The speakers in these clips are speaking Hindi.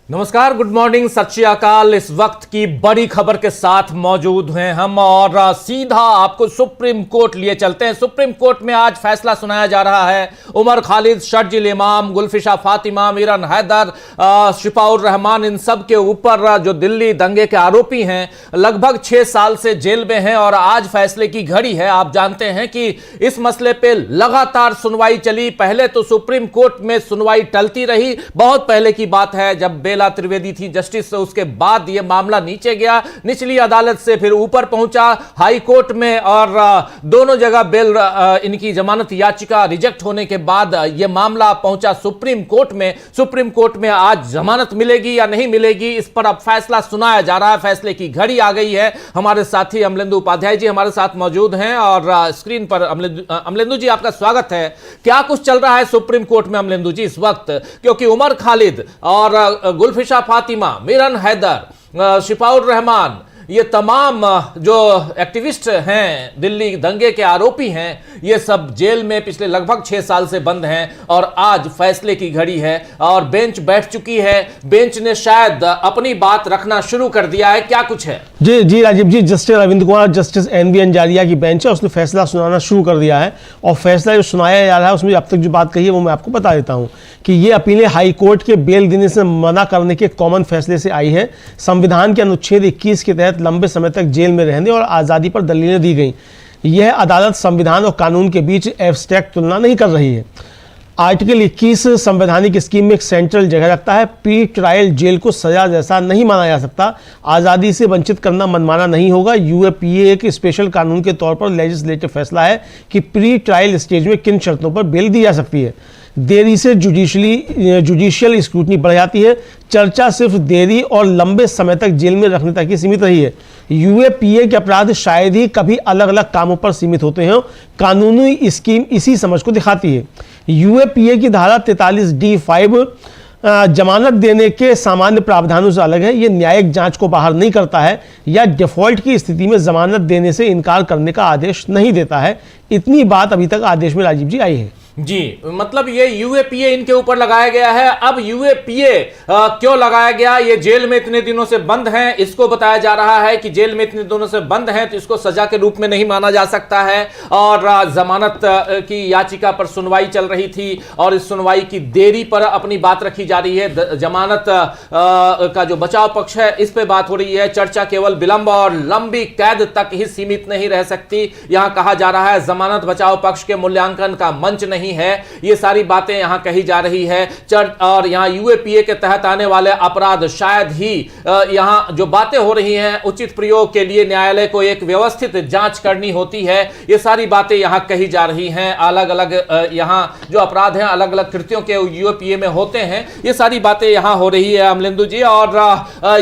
नमस्कार, गुड मॉर्निंग, सत श्री अकाल। इस वक्त की बड़ी खबर के साथ मौजूद हैं हम और सीधा आपको सुप्रीम कोर्ट लिए चलते हैं। सुप्रीम कोर्ट में आज फैसला सुनाया जा रहा है। उमर खालिद, शर्जील इमाम, गुलफिशा फातिमा, मीरन हैदर, शिफाउर रहमान, इन सब के ऊपर जो दिल्ली दंगे के आरोपी हैं, लगभग 6 साल से जेल में हैं और आज फैसले की घड़ी है। आप जानते हैं कि इस मसले पे लगातार सुनवाई चली। पहले तो सुप्रीम कोर्ट में सुनवाई टलती रही, बहुत पहले की बात है जब बेला त्रिवेदी थी जस्टिस। उसके बाद यह मामला नीचे गया, निचली अदालत से फिर ऊपर पहुंचा हाई कोर्ट में और दोनों जगह बेल इनकी जमानत याचिका रिजेक्ट होने के बाद यह मामला पहुंचा सुप्रीम कोर्ट में। सुप्रीम कोर्ट में आज जमानत मिलेगी या नहीं मिलेगी, इस पर अब फैसला सुनाया जा रहा है। फैसले की घड़ी आ गई है। हमारे साथी अमलेंदु उपाध्याय जी हमारे साथ मौजूद हैं और स्क्रीन पर अमलेंदु जी आपका स्वागत है। क्या कुछ चल रहा है सुप्रीम कोर्ट में अमलेंदु जी इस वक्त, क्योंकि उमर खालिद और गुलफिशा फातिमा, मीरन हैदर, शिफाउर रहमान, ये तमाम जो एक्टिविस्ट हैं, दिल्ली दंगे के आरोपी हैं, ये सब जेल में पिछले लगभग 6 साल से बंद हैं और आज फैसले की घड़ी है और बेंच बैठ चुकी है। बेंच ने शायद अपनी बात रखना शुरू कर दिया है। क्या कुछ है? जी Rajiv ji, justice Ravindra Kumar, justice NV Anjaria की बेंच है, उसने फैसला सुनाना शुरू कर दिया है और फैसला जो सुनाया जा रहा है उसमें अब तक जो बात कही है वो मैं आपको बता देता हूँ कि ये अपीलें हाई कोर्ट के बेल देने से मना करने के कॉमन फैसले से आई है। संविधान के अनुच्छेद 21 के तहत लंबे समय तक जेल में रहने और आज़ादी पर दलीलें दी गई। यह अदालत संविधान और कानून के बीच एब्स्ट्रैक्ट तुलना नहीं कर रही है। आर्टिकल 21 संवैधानिक स्कीम में एक सेंट्रल जगह रखता है। प्री ट्रायल जेल को सजा जैसा नहीं माना जा सकता। आज़ादी से वंचित करना मनमाना नहीं होगा। UAPA एक स्पेशल कानून के तौर पर लेजिस्लेटिव फैसला है कि प्री ट्रायल स्टेज में किन शर्तों पर बेल दी जा सकती है। देरी से जुडिशियल स्क्रूटनी बढ़ जाती है। चर्चा सिर्फ देरी और लंबे समय तक जेल में रखने तक ही सीमित रही है। UAPA के अपराध शायद ही कभी अलग अलग कामों पर सीमित होते हैं। कानूनी स्कीम इसी समझ को दिखाती है। UAPA की धारा 43D5 जमानत देने के सामान्य प्रावधानों से अलग है। ये न्यायिक जांच को बाहर नहीं करता है या डिफॉल्ट की स्थिति में जमानत देने से इनकार करने का आदेश नहीं देता है। इतनी बात अभी तक आदेश में राजीव जी आई है। जी, मतलब ये UAPA इनके ऊपर लगाया गया है। अब UAPA क्यों लगाया गया? ये जेल में इतने दिनों से बंद हैं, इसको बताया जा रहा है कि जेल में इतने दिनों से बंद हैं तो इसको सजा के रूप में नहीं माना जा सकता है और जमानत की याचिका पर सुनवाई चल रही थी और इस सुनवाई की देरी पर अपनी बात रखी जा रही है। जमानत का जो बचाव पक्ष है इस पे बात हो रही है। चर्चा केवल विलंब और लंबी कैद तक ही सीमित नहीं रह सकती। यहां कहा जा रहा है जमानत बचाव पक्ष के मूल्यांकन का मंच नहीं है। ये सारी बातें यहां कही जा रही है। और यहां UAPA के तहत आने वाले अपराध शायद ही यहां जो बातें हो रही हैं, उचित प्रयोग के लिए न्यायालय को एक व्यवस्थित जांच करनी होती है। ये सारी बातें यहां कही जा रही हैं। अलग अलग यहां जो अपराध हैं अलग अलग कृत्यों के UAPA में होते हैं। ये सारी बातें यहां हो रही है अमलेंदु जी और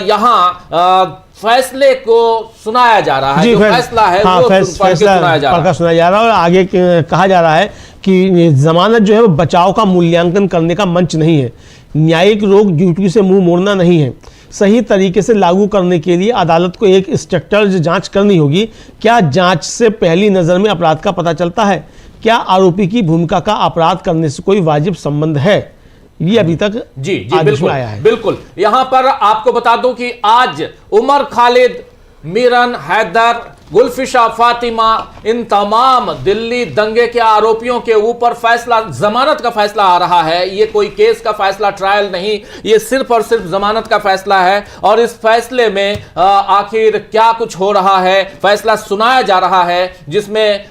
यहां फैसले को सुनाया जा रहा है। जो फैसला है वो सुनाया जा रहा है और आगे कहा जा रहा है कि जमानत जो है वो बचाव का मूल्यांकन करने का मंच नहीं है। न्यायिक रोक ड्यूटी से मुंह मोड़ना नहीं है। सही तरीके से लागू करने के लिए अदालत को एक स्ट्रक्चर्ड जांच करनी होगी। क्या जांच से पहली नज़र में अपराध का पता चलता है? क्या आरोपी की भूमिका का अपराध करने से कोई वाजिब संबंध है? ये अभी तक जी बिल्कुल आया है। बिल्कुल, यहां पर आपको बता दूं कि आज उमर खालिद, मीरन हैदर, गुलफिशा फातिमा, इन तमाम दिल्ली दंगे के आरोपियों के ऊपर फैसला, जमानत का फैसला आ रहा है। ये कोई केस का फैसला, ट्रायल नहीं, ये सिर्फ और सिर्फ जमानत का फैसला है। और इस फैसले में आखिर क्या कुछ हो रहा है, फैसला सुनाया जा रहा है जिसमें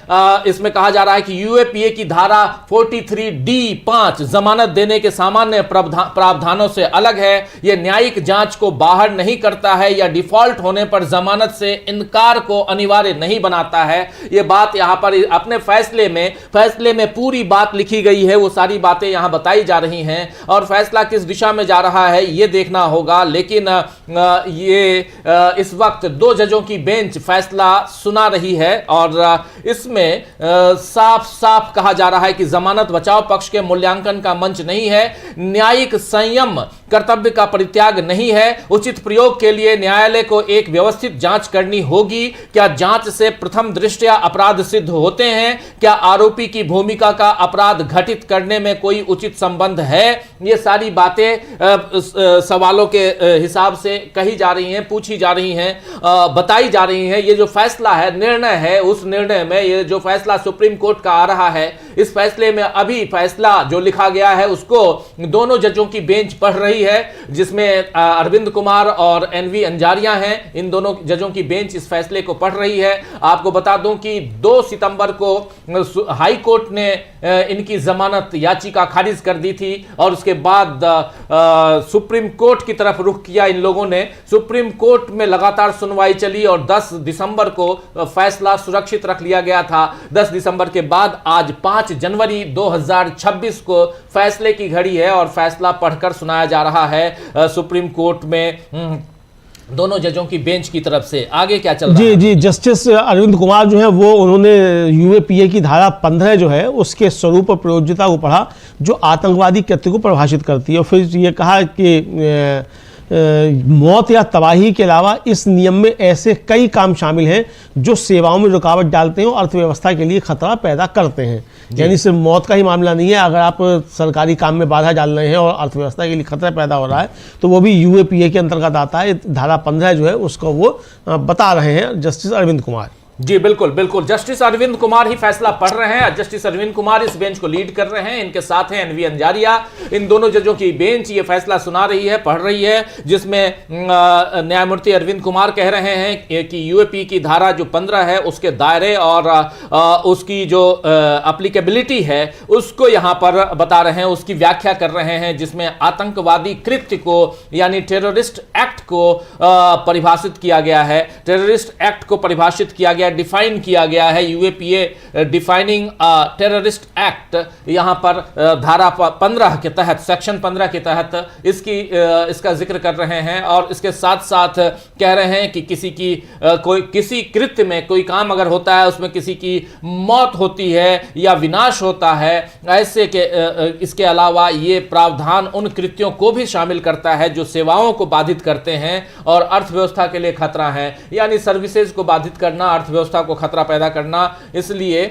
इसमें कहा जा रहा है कि UAPA की धारा 43D5 जमानत देने के सामान्य प्रावधानों से अलग है। यह न्यायिक जांच को बाहर नहीं करता है या डिफॉल्ट होने पर जमानत से इनकार को अनिवार्य नहीं बनाता है। यह बात यहां पर अपने फैसले में पूरी बात लिखी गई है। वो सारी बातें यहां बताई जा रही हैं और फैसला किस दिशा में जा रहा है यह देखना होगा। लेकिन इस वक्त 2 जजों की बेंच फैसला सुना रही है और इसमें साफ साफ कहा जा रहा है कि जमानत बचाव पक्ष के मूल्यांकन का मंच नहीं है। न्यायिक संयम कर्तव्य का परित्याग नहीं है। उचित प्रयोग के लिए न्यायालय को एक व्यवस्थित जांच करनी होगी। क्या जांच से प्रथम दृष्टया अपराध सिद्ध होते हैं? क्या आरोपी की भूमिका का अपराध घटित करने में कोई उचित संबंध है? ये सारी बातें सवालों के हिसाब से कही जा रही हैं, पूछी जा रही हैं, बताई जा रही हैं। ये जो फैसला है, निर्णय है, उस निर्णय में ये जो फैसला सुप्रीम कोर्ट का आ रहा है, इस फैसले में अभी फैसला जो लिखा गया है उसको दोनों जजों की बेंच पढ़ रही है, जिसमें अरविंद कुमार और एनवी अंजारिया हैं। इन दोनों जजों की बेंच इस फैसले को पढ़ रही है। आपको बता दूं कि 2 सितंबर को हाई कोर्ट ने इनकी जमानत याचिका खारिज कर दी थी और उसके बाद सुप्रीम कोर्ट की तरफ रुख किया इन लोगों ने। सुप्रीम कोर्ट में लगातार सुनवाई चली और 10 दिसंबर को फैसला सुरक्षित रख लिया गया था। 10 दिसंबर के बाद आज 5 जनवरी 2026 को फैसले की घड़ी है और फैसला पढ़कर सुनाया जा रहा है सुप्रीम कोर्ट में दोनों जजों की बेंच की तरफ से। आगे क्या चल रहा है? जी, जस्टिस अरविंद कुमार जो है वो उन्होंने यूएपीए की धारा 15 जो है उसके स्वरूप और प्रयोज्यता को पढ़ा, जो आतंकवादी कृत्य को परिभाषित करती है, और फिर ये कहा कि मौत या तबाही के अलावा इस नियम में ऐसे कई काम शामिल हैं जो सेवाओं में रुकावट डालते हैं और अर्थव्यवस्था के लिए खतरा पैदा करते हैं। यानी सिर्फ मौत का ही मामला नहीं है, अगर आप सरकारी काम में बाधा डाल रहे हैं और अर्थव्यवस्था के लिए खतरा पैदा हो रहा है तो वो भी यूएपीए के अंतर्गत आता है। धारा 15 जो है उसको वो बता रहे हैं जस्टिस अरविंद कुमार। जी बिल्कुल बिल्कुल, जस्टिस अरविंद कुमार ही फैसला पढ़ रहे हैं। जस्टिस अरविंद कुमार इस बेंच को लीड कर रहे हैं, इनके साथ हैं एनवी अंजारिया। इन दोनों जजों की बेंच ये फैसला सुना रही है, पढ़ रही है, जिसमें न्यायमूर्ति अरविंद कुमार कह रहे हैं कि यूएपी की धारा जो 15 है उसके दायरे और उसकी जो एप्लीकेबिलिटी है उसको यहां पर बता रहे हैं, उसकी व्याख्या कर रहे हैं, जिसमें आतंकवादी कृत्य को यानी टेररिस्ट एक्ट को परिभाषित किया गया है। टेररिस्ट एक्ट को परिभाषित किया गया, डिफाइन किया गया है। यूएपीए डिफाइनिंग टेररिस्ट एक्ट, यहां पर धारा 15 के तहत, सेक्शन 15 के तहत इसका जिक्र कर रहे हैं और इसके साथ साथ कह रहे हैं कि किसी कृत्य में कोई काम अगर होता है उसमें किसी की मौत होती है या विनाश होता है, ऐसे के इसके अलावा ये प्रावधान उन कृत्यों को भी शामिल करता है जो सेवाओं को बाधित करते हैं और अर्थव्यवस्था के लिए खतरा है, यानी सर्विसेज को बाधित करना, अर्थव्यवस्था को खतरा पैदा करना। इसलिए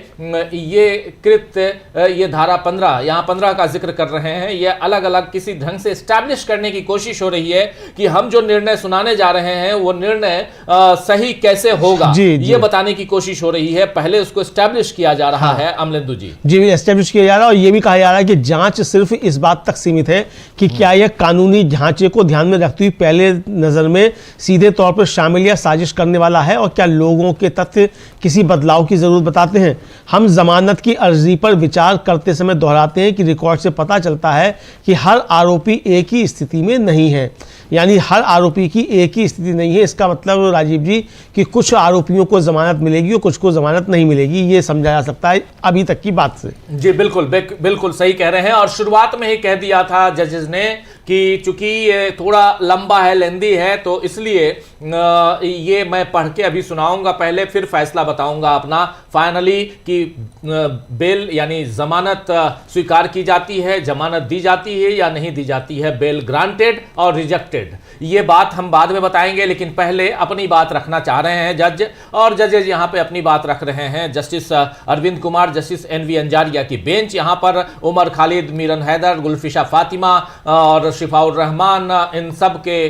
ये कृत्य, ये धारा 15, यहां 15 का जिक्र कर रहे हैं, ये अलग अलग किसी ढंग से एस्टैब्लिश करने की कोशिश हो रही है कि हम जो निर्णय सुनाने जा रहे हैं वो निर्णय सही कैसे होगा, ये बताने की कोशिश हो रही है। पहले उसको एस्टैब्लिश किया जा रहा है अमलेंदु जी। जी, एस्टैब्लिश किया जा रहा है और ये भी कहा जा रहा है कि जांच सिर्फ इस बात तक सीमित है कि क्या यह कानूनी ढांचे को ध्यान में रखती हुई पहले नजर में सीधे तौर पर शामिल या साजिश करने वाला है और क्या लोगों के तथ्य किसी बदलाव की जरूरत बताते हैं। हम जमानत की अर्जी पर विचार करते समय दोहराते हैं कि रिकॉर्ड से पता चलता है कि हर आरोपी एक ही स्थिति में नहीं है, यानी हर आरोपी की एक ही स्थिति नहीं है। इसका मतलब राजीव जी कि कुछ आरोपियों को जमानत मिलेगी और कुछ को जमानत नहीं मिलेगी, ये समझा जा सकता है अभी तक की बात से। जी बिल्कुल बिल्कुल सही कह रहे हैं और शुरुआत में ही कह दिया था जजेस ने कि चूंकि ये थोड़ा लंबा है, लेंदी है, तो इसलिए ये मैं पढ़ के अभी सुनाऊंगा पहले, फिर फैसला बताऊंगा अपना फाइनली कि बेल यानी जमानत स्वीकार की जाती है, जमानत दी जाती है या नहीं दी जाती है, बेल ग्रांटेड और रिजेक्टेड, ये बात हम बाद में बताएंगे। लेकिन पहले अपनी बात रखना चाह रहे हैं जज, और जजेज यहां पे अपनी बात रख रहे हैं। Justice Arvind Kumar, justice NV Anjaria की बेंच, यहां पर उमर खालिद, मीरन हैदर, गुलफिशा फातिमा और शिफाउर रहमान, इन सब के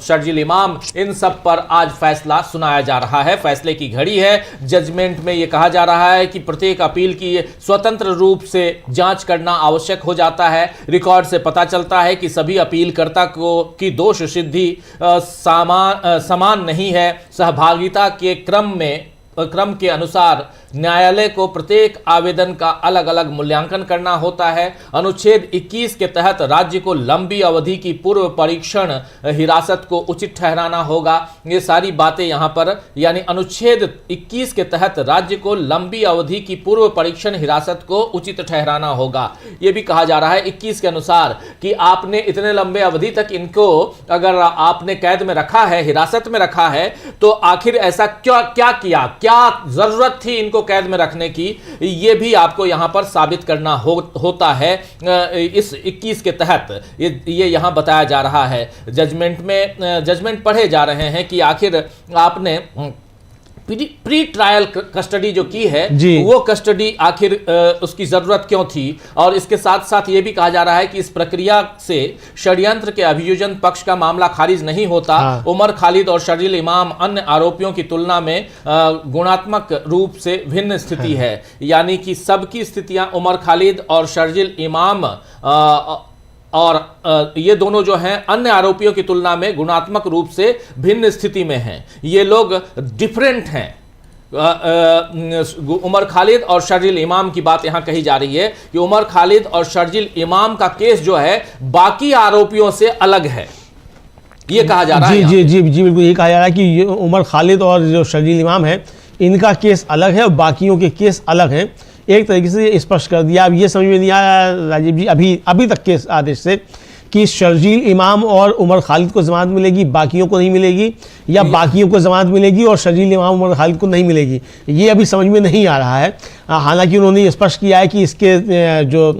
शर्जिल इमाम, इन सब पर आज फैसला सुनाया जा रहा है। फैसले की घड़ी है। जजमेंट में यह कहा जा रहा है कि प्रत्येक अपील की स्वतंत्र रूप से जांच करना आवश्यक हो जाता है। रिकॉर्ड से पता चलता है कि सभी अपीलकर्ता की दोष सिद्धि समान नहीं है। सहभागिता के क्रम के अनुसार न्यायालय को प्रत्येक आवेदन का अलग अलग मूल्यांकन करना होता है। अनुच्छेद 21 के तहत राज्य को लंबी अवधि की पूर्व परीक्षण हिरासत को उचित ठहराना होगा। ये सारी बातें यहां पर, यानी अनुच्छेद 21 के तहत राज्य को लंबी अवधि की पूर्व परीक्षण हिरासत को उचित ठहराना होगा। ये भी कहा जा रहा है 21 के अनुसार कि आपने इतने लंबे अवधि तक इनको अगर आपने कैद में रखा है, हिरासत में रखा है, तो आखिर ऐसा क्या किया, क्या जरूरत थी इनको कैद में रखने की, ये भी आपको यहां पर साबित करना होता है इस 21 के तहत। ये यहां बताया जा रहा है। जजमेंट पढ़े जा रहे हैं कि आखिर आपने प्री ट्रायल कस्टडी जो की है जी। वो कस्टडी आखिर उसकी जरूरत क्यों थी। और इसके साथ साथ ये भी कहा जा रहा है कि इस प्रक्रिया से षड्यंत्र के अभियोजन पक्ष का मामला खारिज नहीं होता। उमर खालिद और शर्जील इमाम अन्य आरोपियों की तुलना में गुणात्मक रूप से भिन्न स्थिति है, यानी कि सबकी स्थितियां उमर खालिद और शर्जील इमाम और ये दोनों जो हैं अन्य आरोपियों की तुलना में गुणात्मक रूप से भिन्न स्थिति में हैं। ये लोग डिफरेंट हैं। उमर खालिद और शर्जील इमाम की बात यहां कही जा रही है कि उमर खालिद और शर्जील इमाम का केस जो है बाकी आरोपियों से अलग है, ये कहा जा रहा है। जी जी जी बिल्कुल, ये कहा जा रहा है कि उमर खालिद और जो शर्जील इमाम है इनका केस अलग है और बाकियों के केस अलग हैं। एक तरीके से ये स्पष्ट कर दिया। अब ये समझ में नहीं आया राजीव जी अभी तक के आदेश से कि शर्जील इमाम और उमर खालिद को जमानत मिलेगी, बाकियों को नहीं मिलेगी, या बाकियों को जमानत मिलेगी और शर्जील इमाम उमर खालिद को नहीं मिलेगी, ये अभी समझ में नहीं आ रहा है। हालांकि उन्होंने स्पष्ट किया है कि इसके जो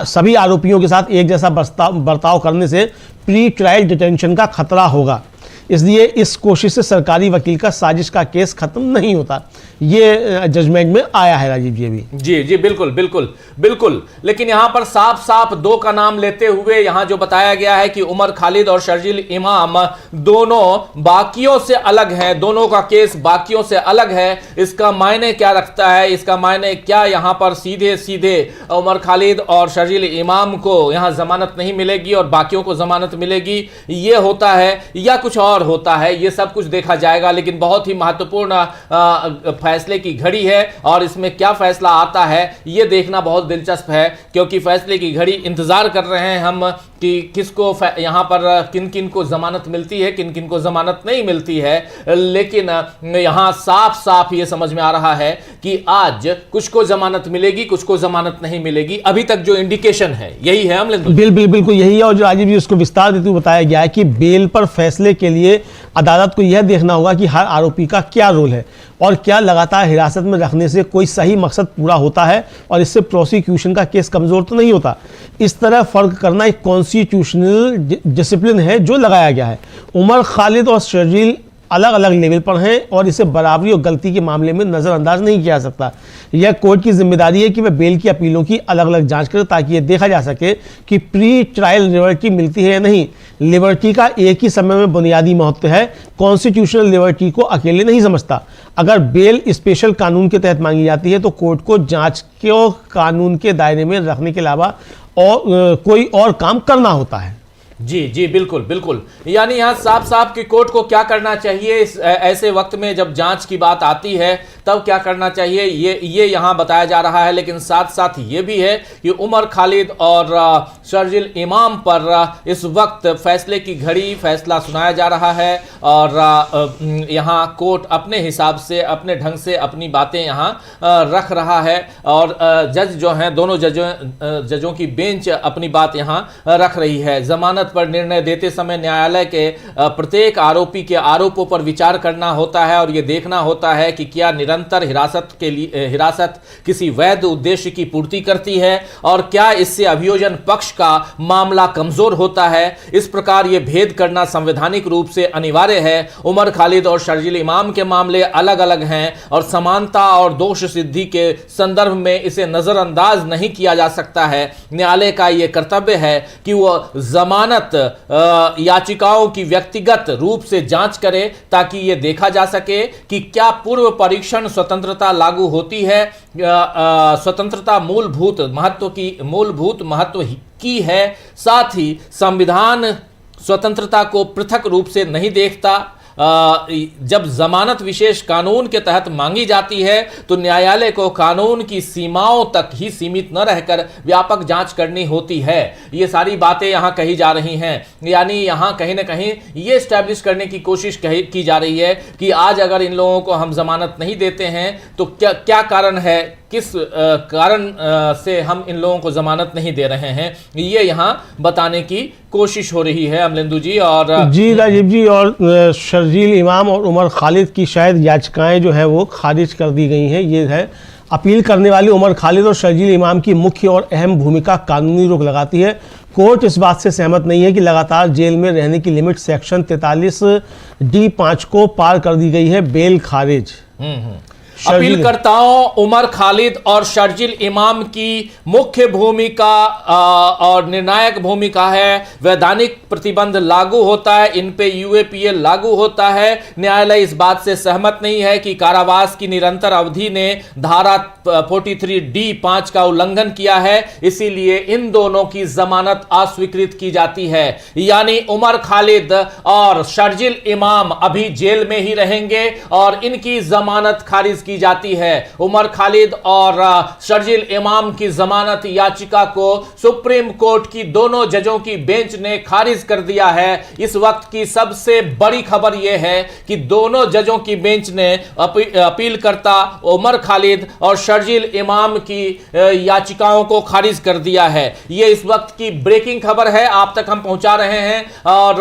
सभी आरोपियों के साथ एक जैसा बर्ताव करने से प्री ट्रायल डिटेंशन का खतरा होगा, इसलिए इस कोशिश से सरकारी वकील का साजिश का केस खत्म नहीं होता। ये जजमेंट में आया है राजीव जी अभी। जी जी बिल्कुल बिल्कुल बिल्कुल। लेकिन यहां पर साफ साफ दो का नाम लेते हुए यहां जो बताया गया है कि उमर खालिद और शर्जील इमाम दोनों बाकियों से अलग हैं, दोनों का केस बाकियों से अलग है। इसका मायने क्या रखता है? इसका मायने क्या यहां पर सीधे सीधे उमर खालिद और शर्जील इमाम को यहां जमानत नहीं मिलेगी और बाकियों को जमानत मिलेगी, ये होता है या कुछ और होता है? ये सब कुछ देखा जाएगा। लेकिन बहुत ही महत्वपूर्ण फैसले की घड़ी है और इसमें क्या फैसला आता है ये देखना बहुत दिलचस्प है, क्योंकि फैसले की घड़ी इंतजार कर रहे हैं हम कि किसको यहां पर किन किन को जमानत मिलती है, किन किन को जमानत नहीं मिलती है। लेकिन यहां साफ साफ ये समझ में आ रहा है कि आज कुछ को जमानत मिलेगी, कुछ को जमानत नहीं मिलेगी। अभी तक जो इंडिकेशन है यही है। बिल्कुल यही है। और जो राजीव जी उसको विस्तार देते हुए बताया गया है कि बेल पर फैसले के लिए अदालत को यह देखना होगा कि हर आरोपी का क्या रोल है और क्या लगातार हिरासत में रखने से कोई सही मकसद पूरा होता है और इससे प्रोसिक्यूशन का केस कमजोर तो नहीं होता। इस तरह फर्क करना एक कॉन्स्टिट्यूशनल डिसिप्लिन है जो लगाया गया है। उमर खालिद और शर्जील अलग अलग लेवल पर हैं और इसे बराबरी और गलती के मामले में नज़रअंदाज नहीं किया जा सकता। यह कोर्ट की जिम्मेदारी है कि वह बेल की अपीलों की अलग अलग जांच करे ताकि यह देखा जा सके कि प्री ट्रायल लिबर्टी मिलती है या नहीं। लिबर्टी का एक ही समय में बुनियादी महत्व है, कॉन्स्टिट्यूशनल लिबर्टी को अकेले नहीं समझता। अगर बेल स्पेशल कानून के तहत मांगी जाती है तो कोर्ट को जांच को कानून के दायरे में रखने के अलावा और कोई और काम करना होता है। जी जी बिल्कुल बिल्कुल। यानी यहाँ साफ साफ कि कोर्ट को क्या करना चाहिए इस ऐसे वक्त में जब जांच की बात आती है तब क्या करना चाहिए ये यहाँ बताया जा रहा है। लेकिन साथ साथ ये भी है कि उमर खालिद और शर्जील इमाम पर इस वक्त फैसले की घड़ी, फैसला सुनाया जा रहा है और यहाँ कोर्ट अपने हिसाब से अपने ढंग से अपनी बातें यहाँ रख रहा है और जज जो हैं दोनों जजों की बेंच अपनी बात यहाँ रख रही है। जमानत पर निर्णय देते समय न्यायालय के प्रत्येक आरोपी के आरोपों पर विचार करना होता है और यह देखना होता है कि क्या निरंतर हिरासत किसी वैध उद्देश्य की पूर्ति करती है और क्या इससे अभियोजन पक्ष का मामला कमजोर होता है। इस प्रकार यह भेद करना संवैधानिक रूप से अनिवार्य है। उमर खालिद और शर्जील इमाम के मामले अलग अलग हैं और समानता और दोष सिद्धि के संदर्भ में इसे नजरअंदाज नहीं किया जा सकता है। न्यायालय का यह कर्तव्य है कि वह जमानत याचिकाओं की व्यक्तिगत रूप से जांच करे ताकि यह देखा जा सके कि क्या पूर्व परीक्षण स्वतंत्रता लागू होती है। स्वतंत्रता मूलभूत महत्व की है। साथ ही संविधान स्वतंत्रता को पृथक रूप से नहीं देखता। जब जमानत विशेष कानून के तहत मांगी जाती है तो न्यायालय को कानून की सीमाओं तक ही सीमित न रहकर व्यापक जांच करनी होती है। ये सारी बातें यहाँ कही जा रही हैं। यानी यहाँ कहीं ना कहीं ये एस्टैब्लिश करने की कोशिश की जा रही है कि आज अगर इन लोगों को हम जमानत नहीं देते हैं तो क्या कारण है, किस कारण से हम इन लोगों को जमानत नहीं दे रहे हैं, ये यहाँ बताने की कोशिश हो रही है अमलेंदु जी। और जी राजीव जी, और शर्जील इमाम और उमर खालिद की शायद याचिकाएं जो है वो खारिज कर दी गई हैं। ये है अपील करने वाली उमर खालिद और शर्जील इमाम की मुख्य और अहम भूमिका कानूनी रोक लगाती है। कोर्ट इस बात से सहमत नहीं है कि लगातार जेल में रहने की लिमिट सेक्शन 43D5 को पार कर दी गई है। बेल खारिज। अपीलकर्ताओं उमर खालिद और शर्जील इमाम की मुख्य भूमिका और निर्णायक भूमिका है। वैधानिक प्रतिबंध लागू होता है, इन पे यूएपीए लागू होता है। न्यायालय इस बात से सहमत नहीं है कि कारावास की निरंतर अवधि ने धारा 43D5 का उल्लंघन किया है, इसीलिए इन दोनों की जमानत अस्वीकृत की जाती है। यानी उमर खालिद और शर्जील इमाम अभी जेल में ही रहेंगे और इनकी जमानत खारिज की जाती है। उमर खालिद और शर्जील इमाम की जमानत याचिका को सुप्रीम कोर्ट की दोनों जजों की बेंच ने खारिज कर दिया है। इस वक्त की सबसे बड़ी खबर यह है कि दोनों जजों की बेंच ने अपीलकर्ता उमर खालिद और शर्जील इमाम की याचिकाओं को खारिज कर दिया है। यह इस वक्त की ब्रेकिंग खबर है, आप तक हम पहुंचा रहे हैं और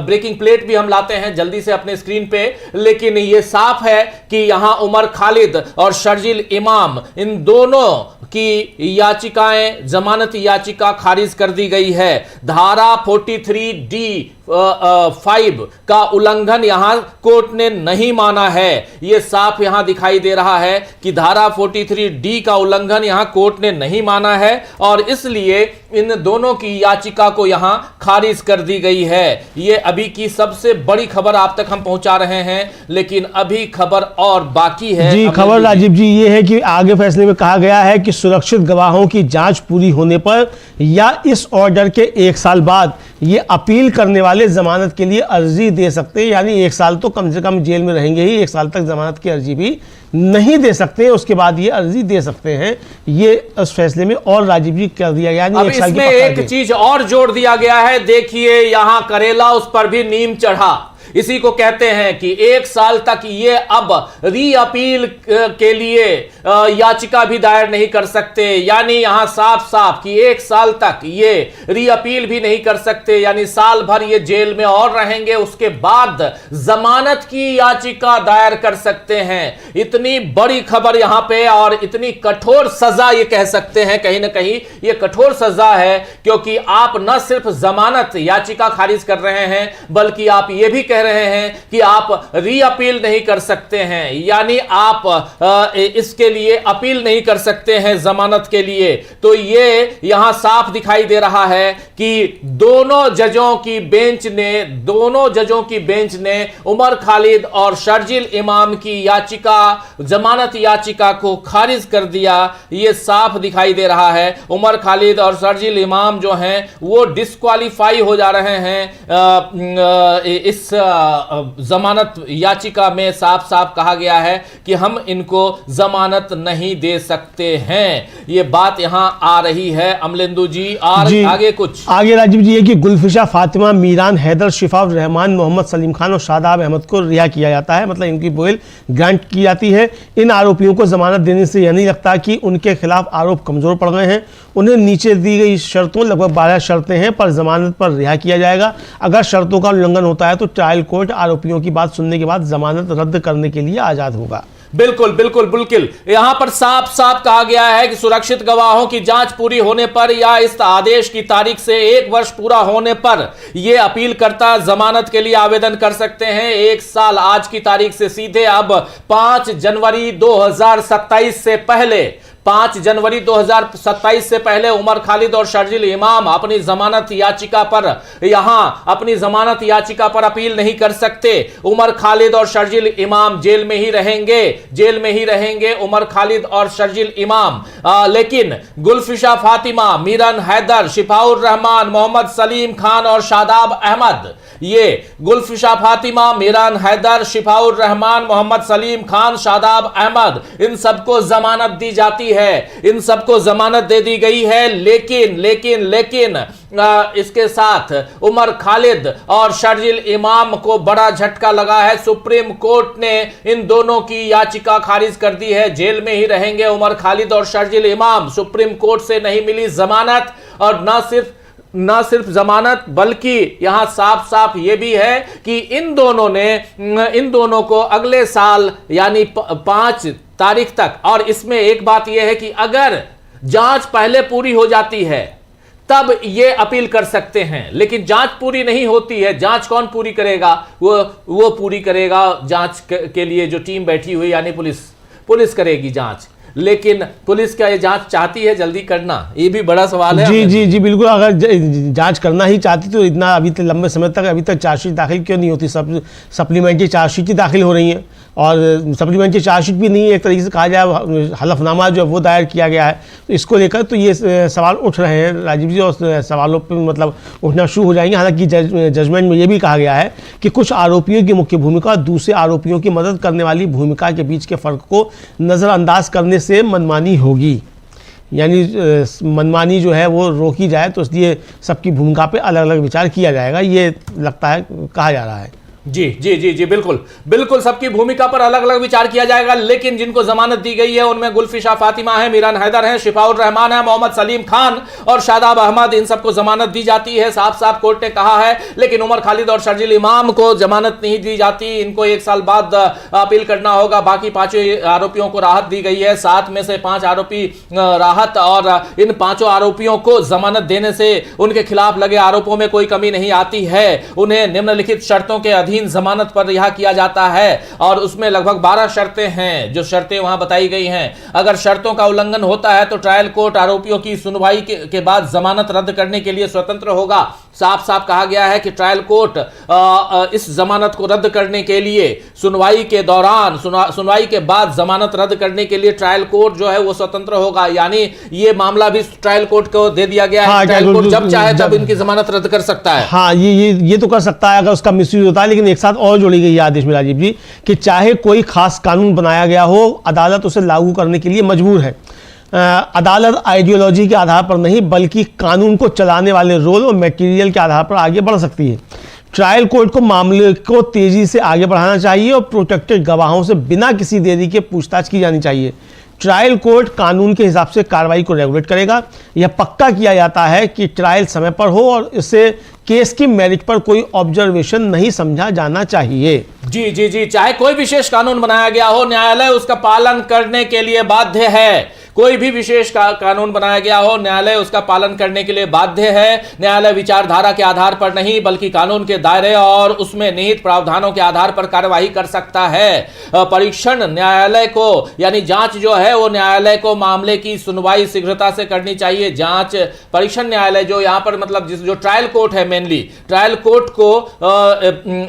ब्रेकिंग प्लेट भी हम लाते हैं जल्दी से अपने स्क्रीन पे। लेकिन यह साफ है कि यहां उमर खालिद और शर्जील इमाम इन दोनों की याचिकाएं, जमानत याचिका खारिज कर दी गई है। धारा 43D5 का उल्लंघन यहां कोर्ट ने नहीं माना है। यह साफ यहां दिखाई दे रहा है कि धारा 43D का उल्लंघन यहां कोर्ट ने नहीं माना है और इसलिए इन दोनों की याचिका को यहां खारिज कर दी गई है। यह अभी की सबसे बड़ी खबर आप तक हम पहुंचा रहे हैं, लेकिन अभी खबर और बाकी है। जी, खबर राजीव जी ये है कि आगे फैसले में कहा गया है कि सुरक्षित गवाहों की जांच पूरी होने पर या इस ऑर्डर के 1 साल बाद ये अपील करने वाले जमानत के लिए अर्जी दे सकते हैं। यानी 1 साल तो कम से कम जेल में रहेंगे ही, 1 साल तक जमानत की अर्जी भी नहीं दे सकते, उसके बाद ये अर्जी दे सकते हैं। ये उस फैसले में और राजीव जी कर दिया गया। अब इसमें एक चीज और जोड़ दिया गया है, देखिए यहां करेला उस पर भी नीम चढ़ा। इसी को कहते हैं कि 1 साल तक ये अब री अपील के लिए याचिका भी दायर नहीं कर सकते। यानी यहां साफ साफ कि 1 साल तक ये री अपील भी नहीं कर सकते, यानी साल भर ये जेल में और रहेंगे, उसके बाद जमानत की याचिका दायर कर सकते हैं। इतनी बड़ी खबर यहां पे और इतनी कठोर सजा, ये कह सकते हैं कहीं ना कहीं ये कठोर सजा है, क्योंकि आप न सिर्फ जमानत याचिका खारिज कर रहे हैं बल्कि आप ये भी कह रहे हैं कि आप री अपील नहीं कर सकते हैं। यानी आप इसके लिए अपील नहीं कर सकते हैं जमानत के लिए। तो ये यहां साफ दिखाई दे रहा है कि दोनों जजों की बेंच ने उमर खालिद और शर्जील इमाम की याचिका, जमानत याचिका को खारिज कर दिया। यह साफ दिखाई दे रहा है उमर खालिद और शर्जील इमाम जो हैं वो डिस्क्वालीफाई हो जा रहे हैं। इस जमानत याचिका में साफ साफ कहा गया है कि हम इनको जमानत नहीं दे सकते हैं। ये बात यहां आ रही है अमलेंदु जी। आगे कुछ आगे राजीव जी है कि गुलफिशा फातिमा, मीरान हैदर, शिफाउर रहमान, मोहम्मद सलीम खान और शादाब अहमद को रिहा किया जाता है, मतलब इनकी बेल ग्रांट की जाती है। इन आरोपियों को जमानत देने से यह नहीं लगता कि उनके खिलाफ आरोप कमजोर पड़ गए हैं। उन्हें नीचे दी गई शर्तों, लगभग 12 शर्तें हैं, पर जमानत पर रिहा किया जाएगा। अगर शर्तों का उल्लंघन होता है तो ट्रायल कोर्ट आरोपियों की बात सुनने के बाद जमानत रद्द करने के लिए आजाद होगा। बिल्कुल बिल्कुल बिल्कुल, यहां पर साफ साफ कहा गया है कि सुरक्षित गवाहों की जांच पूरी होने पर या इस आदेश की तारीख से 1 वर्ष पूरा होने पर यह अपीलकर्ता जमानत के लिए आवेदन कर सकते हैं। 1 साल आज की तारीख से सीधे अब 5 जनवरी 2027 से पहले 5 जनवरी 2027 से पहले उमर खालिद और शर्जील इमाम अपनी जमानत याचिका पर अपील नहीं कर सकते। उमर खालिद और शर्जील इमाम जेल में ही रहेंगे उमर खालिद और शर्जील इमाम। लेकिन गुलफिशा फातिमा, मीरान हैदर, शिफाउर रहमान, मोहम्मद सलीम खान और शादाब अहमद, ये गुलफिशा फातिमा, मीरान हैदर, शिफाउर रहमान, मोहम्मद सलीम खान, शादाब अहमद, इन सबको जमानत दी जाती है, इन सबको जमानत दे दी गई है। लेकिन इसके साथ उमर खालिद और शर्जील इमाम को बड़ा झटका लगा है। सुप्रीम कोर्ट ने इन दोनों की याचिका खारिज कर दी है। जेल में ही रहेंगे उमर खालिद और शर्जील इमाम। सुप्रीम कोर्ट से नहीं मिली जमानत, और न सिर्फ जमानत बल्कि यहां साफ साफ यह भी है कि इन दोनों को अगले साल यानी 5 तारीख तक। और इसमें एक बात यह है कि अगर जांच पहले पूरी हो जाती है तब ये अपील कर सकते हैं, लेकिन जांच पूरी नहीं होती है। जांच कौन पूरी करेगा? वो पूरी करेगा जांच के लिए जो टीम बैठी हुई यानी पुलिस करेगी जांच। लेकिन पुलिस क्या ये जांच चाहती है जल्दी करना? ये भी बड़ा सवाल है। जी बिल्कुल, अगर जांच करना ही चाहती तो इतना अभी तक लंबे समय तक अभी तक चार्जशीट दाखिल क्यों नहीं होती? सब सप्लीमेंट्री चार्जशीट ही दाखिल हो रही है, और सप्लीमेंट्री चार्जशीट भी नहीं, एक तरीके से कहा जाए हलफनामा जो वो दायर किया गया है। तो इसको लेकर तो ये सवाल उठ रहे हैं राजीव जी, और सवालों पर मतलब उठना शुरू हो जाएंगे। हालांकि जजमेंट में ये भी कहा गया है कि कुछ आरोपियों की मुख्य भूमिका और दूसरे आरोपियों की मदद करने वाली भूमिका के बीच के फर्क को नज़रअंदाज करने से मनमानी होगी, यानी मनमानी जो है वो रोकी जाए, तो इसलिए सबकी भूमिका पे अलग अलग विचार किया जाएगा, ये लगता है कहा जा रहा है। जी जी जी जी बिल्कुल सबकी भूमिका पर अलग अलग विचार किया जाएगा। लेकिन जिनको जमानत दी गई है उनमें गुल्फिशा फातिमा है, मीरान हैदर है, शिफाउर रहमान है, मोहम्मद सलीम खान और शादाब अहमद, इन सबको जमानत दी जाती है, साफ साफ कोर्ट ने कहा है। लेकिन उमर खालिद और शर्जील इमाम को जमानत नहीं दी जाती, इनको 1 साल बाद अपील करना होगा। बाकी 5 आरोपियों को राहत दी गई है, 7 में से 5 आरोपी राहत, और इन 5 आरोपियों को जमानत देने से उनके खिलाफ लगे आरोपों में कोई कमी नहीं आती है। उन्हें निम्नलिखित शर्तों के अधीन जमानत पर रिहा किया जाता है, और उसमें लगभग 12 शर्तें हैं, जो शर्तें वहां बताई गई हैं। अगर शर्तों का उल्लंघन होता है तो ट्रायल कोर्ट आरोपियों की सुनवाई के बाद जमानत रद्द करने के लिए स्वतंत्र होगा। साफ साफ कहा गया है कि ट्रायल कोर्ट इस जमानत को रद्द करने के लिए सुनवाई के दौरान, सुनवाई के बाद जमानत रद्द करने के लिए ट्रायल कोर्ट जो है वो स्वतंत्र होगा। यानी ये मामला भी ट्रायल कोर्ट को दे दिया गया है। ट्रायल कोर्ट जब चाहे तब इनकी जमानत रद्द कर सकता है। हाँ, ये तो कर सकता है अगर उसका मिसयूज होता है। लेकिन एक साथ और जोड़ी गई है आदेश में राजीव जी कि चाहे कोई खास कानून बनाया गया हो, अदालत उसे लागू करने के लिए मजबूर है। अदालत आइडियोलॉजी के आधार पर नहीं बल्कि कानून को चलाने वाले रोल और मटेरियल के आधार पर आगे बढ़ सकती है। ट्रायल कोर्ट को मामले को तेजी से आगे बढ़ाना चाहिए और प्रोटेक्टेड गवाहों से बिना किसी देरी के पूछताछ की जानी चाहिए। ट्रायल कोर्ट कानून के हिसाब से कार्रवाई को रेगुलेट करेगा। यह पक्का किया जाता है कि ट्रायल समय पर हो और इससे केस की मेरिट पर कोई ऑब्जर्वेशन नहीं समझा जाना चाहिए। जी जी जी, चाहे कोई विशेष कानून बनाया गया हो, न्यायालय उसका पालन करने के लिए बाध्य है। कोई भी विशेष कानून बनाया गया हो, न्यायालय उसका पालन करने के लिए बाध्य है। न्यायालय विचारधारा के आधार पर नहीं बल्कि कानून के दायरे और उसमें निहित प्रावधानों के आधार पर कार्यवाही कर सकता है। परीक्षण न्यायालय को, यानी जांच जो है वो न्यायालय को मामले की सुनवाई शीघ्रता से करनी चाहिए। जांच परीक्षण न्यायालय जो यहां पर मतलब जो ट्रायल कोर्ट है, मेनली ट्रायल कोर्ट को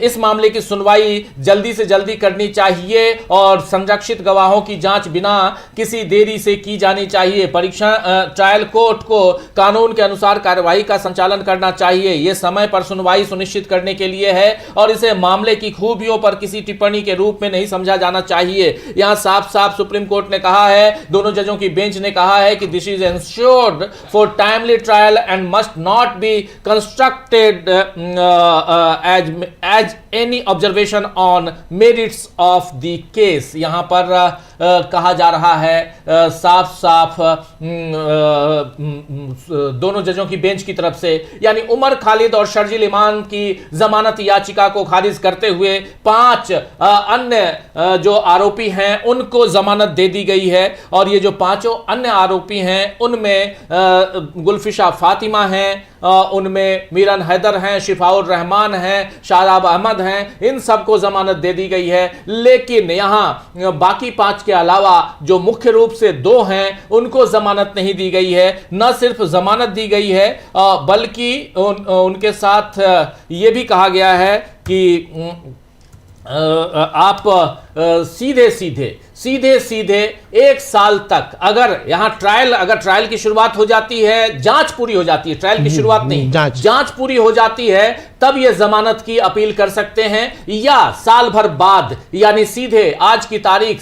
इस मामले की सुनवाई जल्दी से जल्दी करनी चाहिए और संरक्षित गवाहों की जांच बिना किसी देरी से की जानी चाहिए। परीक्षा ट्रायल कोर्ट को कानून के अनुसार कार्यवाही का संचालन करना चाहिए। यह समय पर सुनवाई सुनिश्चित करने के लिए है और इसे मामले की खूबियों पर किसी टिप्पणी के रूप में नहीं समझा जाना चाहिए। यहां साफ साफ सुप्रीम कोर्ट ने कहा है, दोनों जजों की बेंच ने कहा है कि this is ensured for timely trial and must not be constructed as any observation on merits of the case. यहां पर कहा जा रहा है साफ साफ दोनों जजों की बेंच की तरफ से, यानी उमर खालिद और शर्जील इमाम की जमानत याचिका को खारिज करते हुए 5 अन्य जो आरोपी हैं उनको जमानत दे दी गई है। और ये जो 5 अन्य आरोपी हैं उनमें गुल्फिशा फातिमा हैं, उनमें मीरान हैदर हैं, शिफाउर रहमान हैं, शादाब अहमद हैं, इन सबको जमानत दे दी गई है। लेकिन यहां बाकी 5 के अलावा जो मुख्य रूप से 2 हैं उनको जमानत नहीं दी गई है। न सिर्फ जमानत दी गई है बल्कि उनके साथ यह भी कहा गया है कि आप सीधे 1 साल तक, अगर यहां ट्रायल की शुरुआत हो जाती है, जांच पूरी हो जाती है, ट्रायल की शुरुआत नहीं, जांच पूरी हो जाती है, तब यह जमानत की अपील कर सकते हैं, या साल भर बाद यानी सीधे आज की तारीख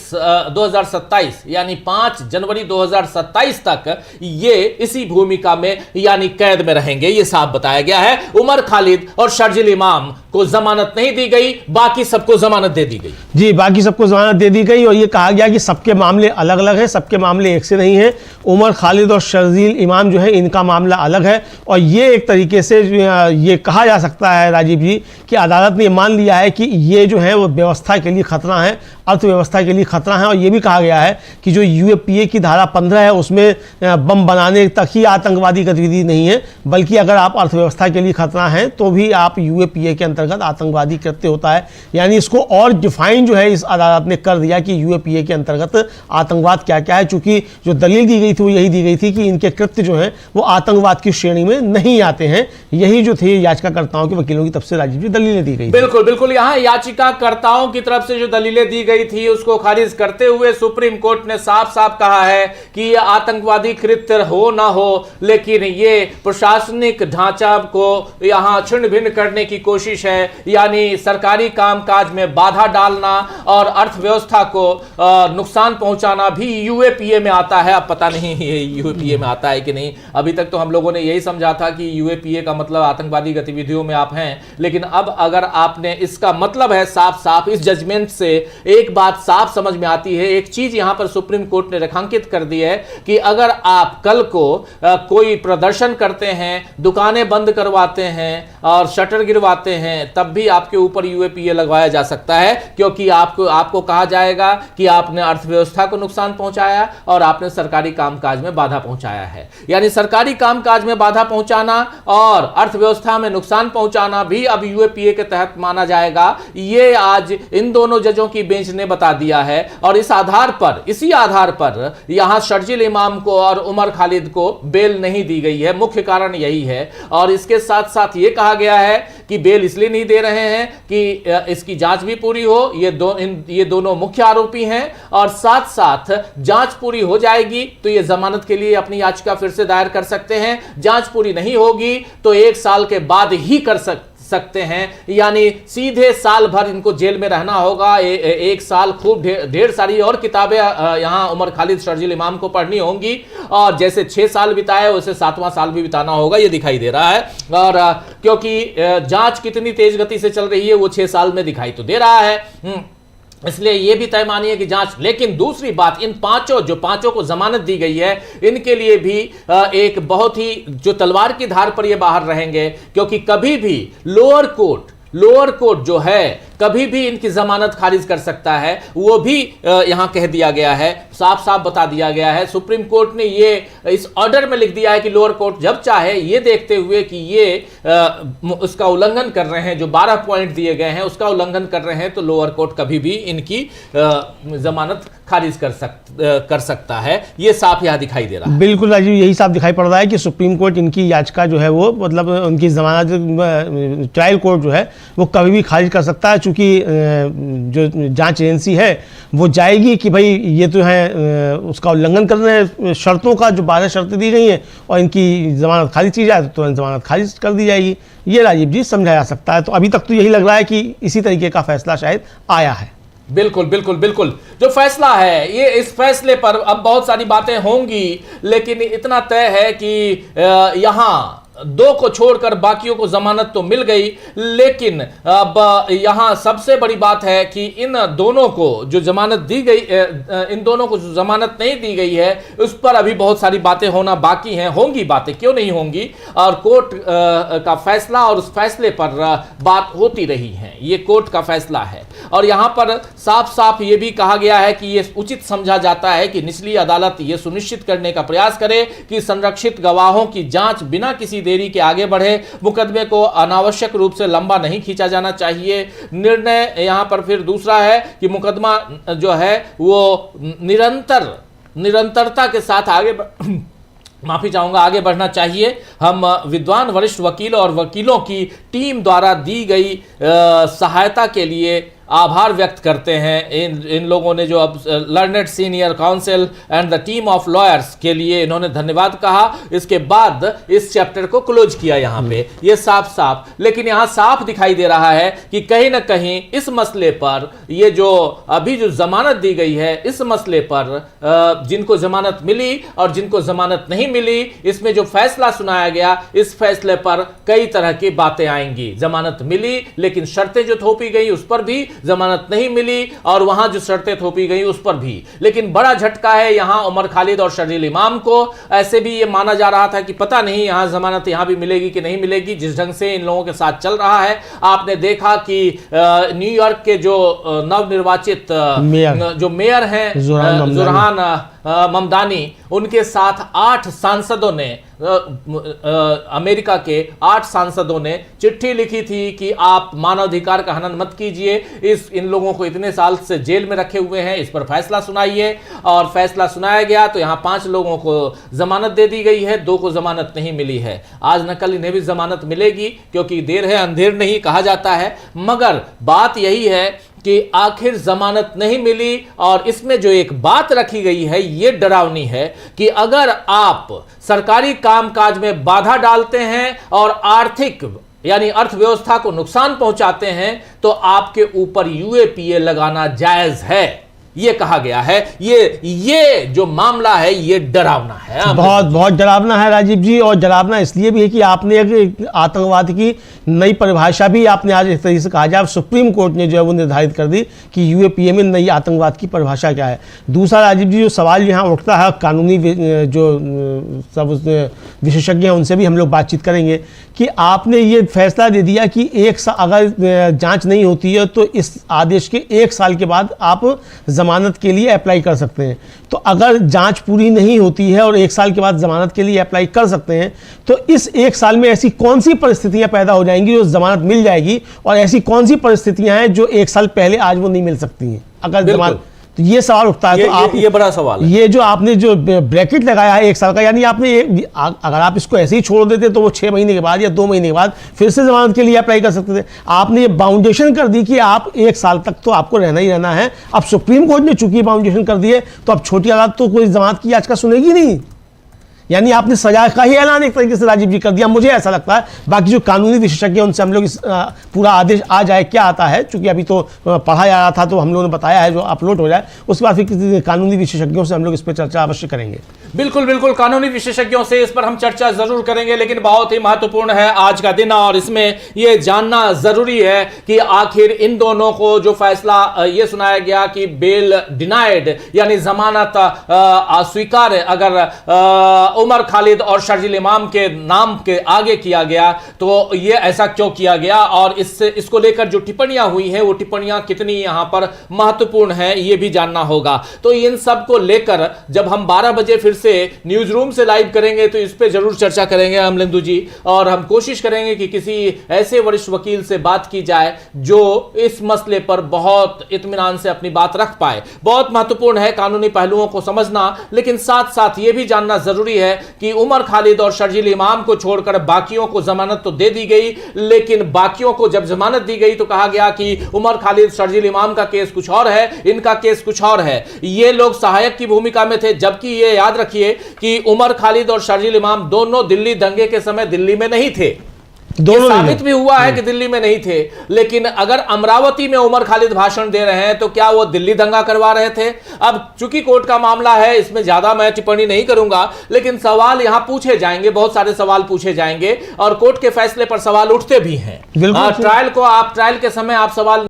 2027 यानी 5 जनवरी 2027 तक ये इसी भूमिका में यानी कैद में रहेंगे। यह साफ बताया गया है। उमर खालिद और शर्जील इमाम को जमानत नहीं दी गई, बाकी सबको जमानत दे दी गई। जी, बाकी सबको जमानत दे दी गई और यह कहा गया कि सबके मामले अलग अलग हैं, सबके मामले एक से नहीं हैं। उमर खालिद और शर्जील इमाम जो है इनका मामला अलग है और ये एक तरीके से ये कहा जा सकता है राजीव जी कि अदालत ने मान लिया है कि ये जो है वो व्यवस्था के लिए खतरा है। अर्थव्यवस्था के लिए खतरा है। और ये भी कहा गया है कि जो यूएपीए की धारा 15 है उसमें बम बनाने तक ही आतंकवादी गतिविधि नहीं है, बल्कि अगर आप अर्थव्यवस्था के लिए खतरा हैं तो भी आप यूएपीए के अंतर्गत आतंकवादी कृत्य होता है। यानी इसको और डिफाइन जो है इस अदालत ने कर दिया कि यूएपीए के अंतर्गत आतंकवाद क्या क्या है, चूंकि जो दलील दी गई थी वो यही दी गई थी कि इनके कृत्य जो है वो आतंकवाद की श्रेणी में नहीं आते हैं। यही जो थे याचिकाकर्ताओं के वकीलों की तरफ से राजीव जी दलीलें दी गई। बिल्कुल बिल्कुल, यहां याचिकाकर्ताओं की तरफ से जो दलीलें दी गई थी उसको खारिज करते हुए सुप्रीम कोर्ट ने साफ साफ कहा है कि ये आतंकवादी कृत्य हो ना हो, लेकिन ये प्रशासनिक ढांचा को यहां छिन्न भिन्न करने की कोशिश है, यानी सरकारी कामकाज में बाधा डालना और अर्थव्यवस्था को नुकसान पहुंचाना भी यूएपीए में आता है। अब पता नहीं ये यूएपीए में आता है कि नहीं, अभी तक तो हम लोगों ने यही समझा था कि यूएपीए का मतलब आतंकवादी गतिविधियों में आप हैं, लेकिन अब अगर आपने इसका मतलब है साफ साफ इस जजमेंट से एक बात साफ समझ में आती है, एक चीज यहां पर सुप्रीम कोर्ट ने रेखांकित कर दी है कि अगर आप कल को कोई प्रदर्शन करते हैं, दुकानें बंद करवाते हैं और शटर गिरवाते हैं, तब भी आपके ऊपर यूएपीए लगवाया जा सकता है, क्योंकि आपको कहा जाएगा कि आपने अर्थव्यवस्था को नुकसान पहुंचाया और आपने सरकारी कामकाज में बाधा पहुंचाया है। यानी सरकारी कामकाज में बाधा पहुंचाना और अर्थव्यवस्था में नुकसान पहुंचाना भी अब यूएपीए के तहत माना जाएगा। ये आज इन दोनों जजों की बेंच ने बता दिया है और इसी आधार पर यहां शर्जील इमाम को और उमर खालिद को बेल नहीं दी गई है। मुख्य कारण यही है। और इसके साथ साथ यह कहा गया है कि बेल इसलिए नहीं दे रहे हैं कि इसकी जांच भी पूरी हो, ये दोनों मुख्य आरोपी हैं, और साथ साथ जांच पूरी हो जाएगी तो ये जमानत के लिए अपनी याचिका फिर से दायर कर सकते हैं। जांच पूरी नहीं होगी तो 1 साल के बाद ही कर सकते हैं, यानी सीधे साल भर इनको जेल में रहना होगा। 1 साल खूब ढेर सारी और किताबें यहां उमर खालिद शर्जील इमाम को पढ़नी होंगी, और जैसे 6 साल बिताए वैसे 7वां साल भी बिताना होगा, ये दिखाई दे रहा है। और क्योंकि जांच कितनी तेज गति से चल रही है वो 6 साल में दिखाई तो दे रहा है, इसलिए यह भी तय मानिए कि जांच। लेकिन दूसरी बात, इन पांचों को जमानत दी गई है, इनके लिए भी एक बहुत ही जो तलवार की धार पर ये बाहर रहेंगे, क्योंकि कभी भी लोअर कोर्ट जो है कभी भी इनकी जमानत खारिज कर सकता है। वो भी यहां कह दिया गया है, साफ साफ बता दिया गया है। सुप्रीम कोर्ट ने ये इस ऑर्डर में लिख दिया है कि लोअर कोर्ट जब चाहे, ये देखते हुए कि ये उसका उल्लंघन कर रहे हैं, जो 12 पॉइंट दिए गए हैं उसका उल्लंघन कर रहे हैं, तो लोअर कोर्ट कभी भी इनकी जमानत खारिज कर सकता है। ये साफ यहां दिखाई दे रहा है। बिल्कुल राजीव, यही साफ दिखाई पड़ रहा है कि सुप्रीम कोर्ट इनकी याचिका जो है वो मतलब उनकी जमानत ट्रायल कोर्ट जो है वो कभी भी खारिज कर सकता है, चूंकि जो जांच एजेंसी है वो जाएगी कि भाई ये तो है उसका उल्लंघन कर रहे हैं शर्तों का, जो 12 शर्तें दी गई हैं, और इनकी जमानत खारिज की जाए तो तुरंत जमानत खारिज कर दी जाएगी। ये राजीव जी समझा जा सकता है। तो अभी तक तो यही लग रहा है कि इसी तरीके का फैसला शायद आया है। बिल्कुल बिल्कुल बिल्कुल, जो फैसला है ये, इस फैसले पर अब बहुत सारी बातें होंगी, लेकिन इतना तय है कि यहां 2 को छोड़कर बाकियों को जमानत तो मिल गई, लेकिन अब यहां सबसे बड़ी बात है कि इन दोनों को जो जमानत दी गई, इन दोनों को जो जमानत नहीं दी गई है उस पर अभी बहुत सारी बातें होना बाकी हैं। होंगी बातें, क्यों नहीं होंगी, और कोर्ट का फैसला और उस फैसले पर बात होती रही है। ये कोर्ट का फैसला है और यहां पर साफ साफ ये भी कहा गया है कि यह उचित समझा जाता है कि निचली अदालत यह सुनिश्चित करने का प्रयास करे कि संरक्षित गवाहों की जांच बिना किसी देरी के आगे बढ़े, मुकदमे को अनावश्यक रूप से लंबा नहीं खींचा जाना चाहिए। निर्णय यहां पर फिर दूसरा है कि मुकदमा जो है वो निरंतरता के साथ आगे बढ़ना चाहिए। हम विद्वान वरिष्ठ वकील और वकीलों की टीम द्वारा दी गई सहायता के लिए आभार व्यक्त करते हैं। इन लोगों ने जो अब learned senior council and the team of lawyers के लिए इन्होंने धन्यवाद कहा। इसके बाद इस चैप्टर को क्लोज किया यहां पे, ये साफ, लेकिन यहां साफ दिखाई दे रहा है कि कहीं ना कहीं इस मसले पर, ये जो अभी जो जमानत दी गई है, इस मसले पर जिनको जमानत मिली और जिनको जमानत नहीं मिली, इसमें जो फैसला सुनाया गया, इस फैसले पर कई तरह की बातें आएंगी। जमानत मिली लेकिन शर्तें जो थोपी गई उस पर भी जमानत नहीं मिली और वहां जो शर्तें थोपी गई उस पर भी। लेकिन बड़ा झटका है यहां उमर खालिद और शर्जील इमाम को। ऐसे भी ये माना जा रहा था कि पता नहीं यहां जमानत यहां भी मिलेगी कि नहीं मिलेगी, जिस ढंग से इन लोगों के साथ चल रहा है। आपने देखा कि न्यूयॉर्क के जो नवनिर्वाचित जो मेयर हैं जुरहान ममदानी, उनके साथ 8 सांसदों ने अमेरिका के 8 सांसदों ने चिट्ठी लिखी थी कि आप मानवाधिकार का हनन मत कीजिए, इन लोगों को इतने साल से जेल में रखे हुए हैं, इस पर फैसला सुनाइए। और फैसला सुनाया गया तो यहां 5 लोगों को जमानत दे दी गई है, 2 को जमानत नहीं मिली है। आज न कल इन्हें भी जमानत मिलेगी, क्योंकि देर है अंधेर नहीं कहा जाता है। मगर बात यही है कि आखिर जमानत नहीं मिली और इसमें जो एक बात रखी गई है ये डरावनी है कि अगर आप सरकारी कामकाज में बाधा डालते हैं और आर्थिक यानी अर्थव्यवस्था को नुकसान पहुंचाते हैं तो आपके ऊपर यूएपीए लगाना जायज है, ये कहा गया है। ये जो मामला है ये डरावना है, बहुत बहुत डरावना है राजीव जी। और डरावना इसलिए भी है कि आपने एक आतंकवाद की नई परिभाषा भी आपने आज इस तरीके से कहा जाए, सुप्रीम कोर्ट ने जो है वो निर्धारित कर दी कि यूएपीए में नई आतंकवाद की परिभाषा क्या है। दूसरा राजीव जी जो सवाल यहाँ उठता है, कानूनी जो सब विशेषज्ञ हैं उनसे भी हम लोग बातचीत करेंगे कि आपने ये फैसला दे दिया कि अगर जांच नहीं होती है तो इस आदेश के 1 साल के बाद आप जमानत के लिए अप्लाई कर सकते हैं। तो अगर जांच पूरी नहीं होती है और 1 साल के बाद जमानत के लिए अप्लाई कर सकते हैं तो इस 1 साल में ऐसी कौन सी परिस्थितियां पैदा हो जाएंगी जो जमानत मिल जाएगी, और ऐसी कौन सी परिस्थितियां हैं जो 1 साल पहले आज वो नहीं मिल सकती हैं अगर जमानत। तो ये सवाल उठता है। तो आप ये बड़ा सवाल है। ये जो आपने जो ब्रैकेट लगाया है 1 साल का, यानी आपने अगर आप इसको ऐसे ही छोड़ देते तो वो 6 महीने के बाद या 2 महीने के बाद फिर से जमानत के लिए अप्लाई कर सकते थे। आपने ये बाउंडेशन कर दी कि आप 1 साल तक तो आपको रहना ही रहना है। अब सुप्रीम कोर्ट ने चूंकि बाउंडेशन कर दिए तो अब छोटी अदालत तो कोई जमानत की याचिका सुनेगी नहीं, यानी आपने सजा का ही ऐलान एक तरीके से राजीव जी कर दिया, मुझे ऐसा लगता है। बाकी जो कानूनी विशेषज्ञ उनसे हम लोग इस पूरा आदेश आ जाए क्या आता है, चूंकि अभी तो पढ़ा जा रहा था तो हम लोगों ने बताया है, जो अपलोड हो जाए उसके बाद फिर किसी कानूनी विशेषज्ञों से हम लोग इस पर चर्चा अवश्य करेंगे। बिल्कुल बिल्कुल, कानूनी विशेषज्ञों से इस पर हम चर्चा जरूर करेंगे। लेकिन बहुत ही महत्वपूर्ण है आज का दिन और इसमें यह जानना जरूरी है कि आखिर इन दोनों को जो फैसला यह सुनाया गया कि बेल डिनाइड यानी जमानत अस्वीकार अगर उमर खालिद और शर्जील इमाम के नाम के आगे किया गया तो यह ऐसा क्यों किया गया, और इसको लेकर जो टिप्पणियां हुई हैं वो टिप्पणियां कितनी यहां पर महत्वपूर्ण है ये भी जानना होगा। तो इन सब को लेकर जब हम 12 बजे फिर से न्यूज रूम से लाइव करेंगे तो इस पे जरूर चर्चा करेंगे अमलेंदु जी, और हम कोशिश करेंगे कि किसी ऐसे वरिष्ठ वकील से बात की जाए जो इस मसले पर बहुत इत्मीनान से अपनी बात रख पाए। बहुत महत्वपूर्ण है कानूनी पहलुओं को समझना, लेकिन साथ साथ यह भी जानना जरूरी है कि उमर खालिद और शर्जील इमाम को छोड़कर बाकियों को जमानत तो दे दी गई, लेकिन बाकियों को जब जमानत दी गई तो कहा गया कि उमर खालिद शर्जील इमाम का केस कुछ और है, इनका केस कुछ और है। ये लोग सहायक की भूमिका में थे, जबकि ये याद रखिए कि उमर खालिद और शर्जील इमाम दोनों दिल्ली दंगे के समय दिल्ली में नहीं थे। दोनों साबित भी हुआ है कि दिल्ली में नहीं थे। लेकिन अगर अमरावती में उमर खालिद भाषण दे रहे हैं तो क्या वो दिल्ली दंगा करवा रहे थे? अब चूंकि कोर्ट का मामला है इसमें ज्यादा मैं टिप्पणी नहीं करूंगा, लेकिन सवाल यहां पूछे जाएंगे, बहुत सारे सवाल पूछे जाएंगे और कोर्ट के फैसले पर सवाल उठते भी हैं। ट्रायल के समय आप सवाल